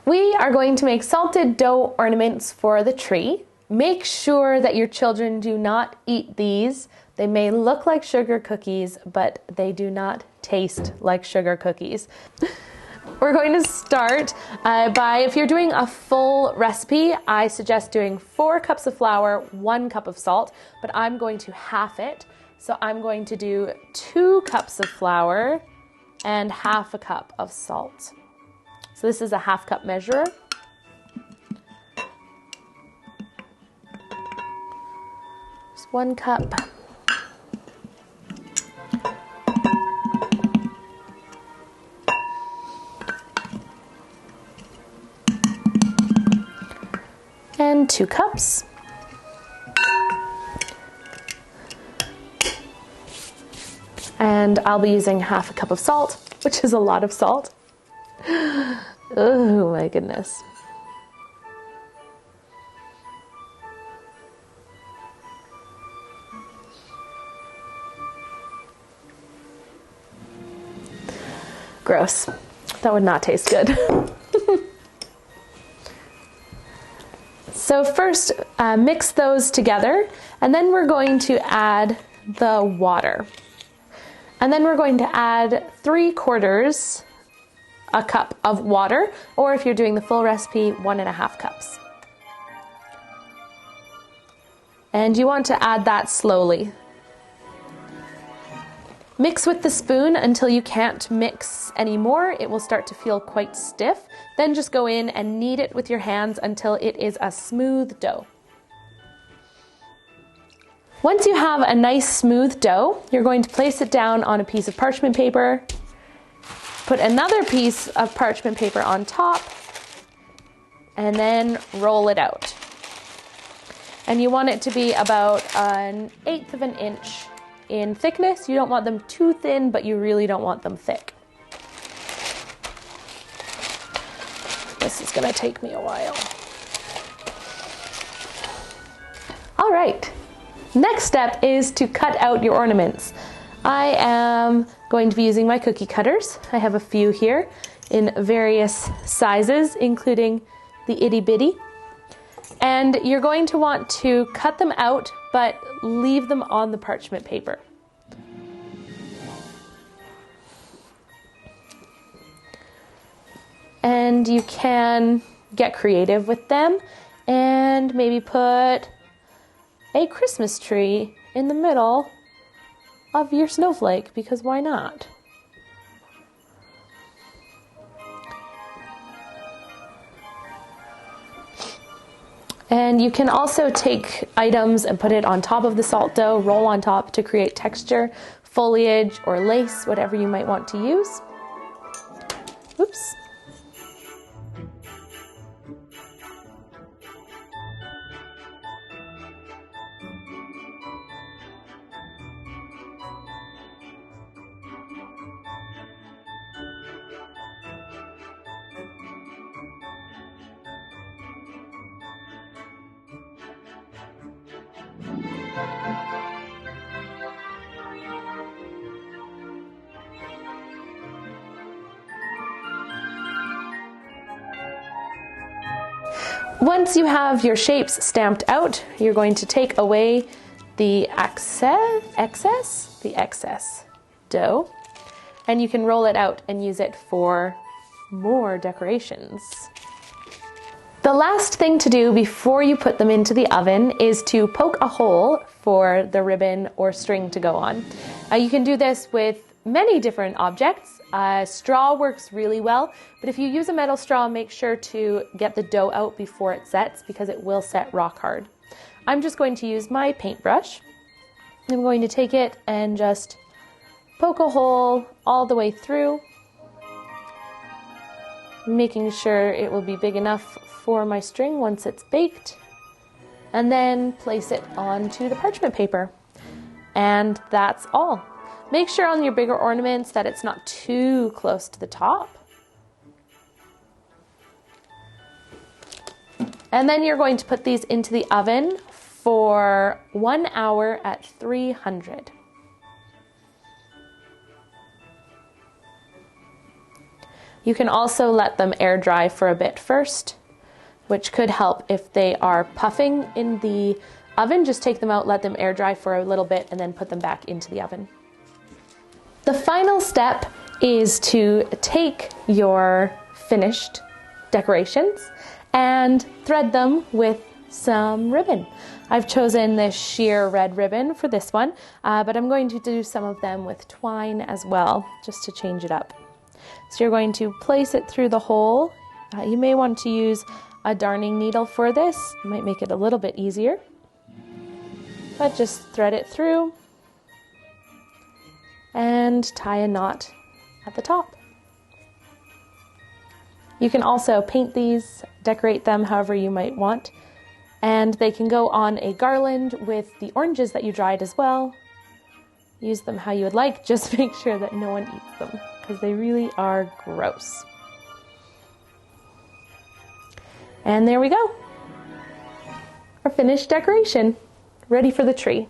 We are going to make salted dough ornaments for the tree. Make sure that your children do not eat these. They may look like sugar cookies, but they do not taste like sugar cookies. We're going to start if you're doing a full recipe, I suggest doing 4 cups of flour, 1 cup of salt, but I'm going to half it. So I'm going to do 2 cups of flour and half a cup of salt. So this is a half cup measure. Just 1 cup. And 2 cups. And I'll be using half a cup of salt, which is a lot of salt. Oh my goodness. Gross. That would not taste good. So first, mix those together, and then we're going to add the water. And then we're going to add 3/4 a cup of water, or if you're doing the full recipe, 1.5 cups. And you want to add that slowly. Mix with the spoon until you can't mix anymore. It will start to feel quite stiff. Then just go in and knead it with your hands until it is a smooth dough. Once you have a nice smooth dough, you're going to place it down on a piece of parchment paper. Put another piece of parchment paper on top, and then roll it out. And you want it to be about 1/8 of an inch in thickness. You don't want them too thin, but you really don't want them thick. This is gonna take me a while. All right, next step is to cut out your ornaments. I am going to be using my cookie cutters. I have a few here in various sizes, including the itty bitty. And you're going to want to cut them out, but leave them on the parchment paper. And you can get creative with them and maybe put a Christmas tree in the middle of your snowflake, because why not? And you can also take items and put it on top of the salt dough, roll on top to create texture, foliage or lace, whatever you might want to use. Oops. Once you have your shapes stamped out, you're going to take away the excess dough, and you can roll it out and use it for more decorations. The last thing to do before you put them into the oven is to poke a hole for the ribbon or string to go on. You can do this with many different objects. Straw works really well, but if you use a metal straw, make sure to get the dough out before it sets, because it will set rock hard. I'm just going to use my paintbrush. I'm going to take it and just poke a hole all the way through, making sure it will be big enough for my string once it's baked, and then place it onto the parchment paper. And that's all. Make sure on your bigger ornaments that it's not too close to the top. And then you're going to put these into the oven for 1 hour at 300. You can also let them air dry for a bit first, which could help if they are puffing in the oven. Just take them out, let them air dry for a little bit, and then put them back into the oven. The final step is to take your finished decorations and thread them with some ribbon. I've chosen this sheer red ribbon for this one, but I'm going to do some of them with twine as well, just to change it up. So you're going to place it through the hole. You may want to use a darning needle for this. It might make it a little bit easier. But just thread it through and tie a knot at the top. You can also paint these, decorate them however you might want, and they can go on a garland with the oranges that you dried as well. Use them how you would like, just make sure that no one eats them, because they really are gross. And there we go. Our finished decoration, ready for the tree.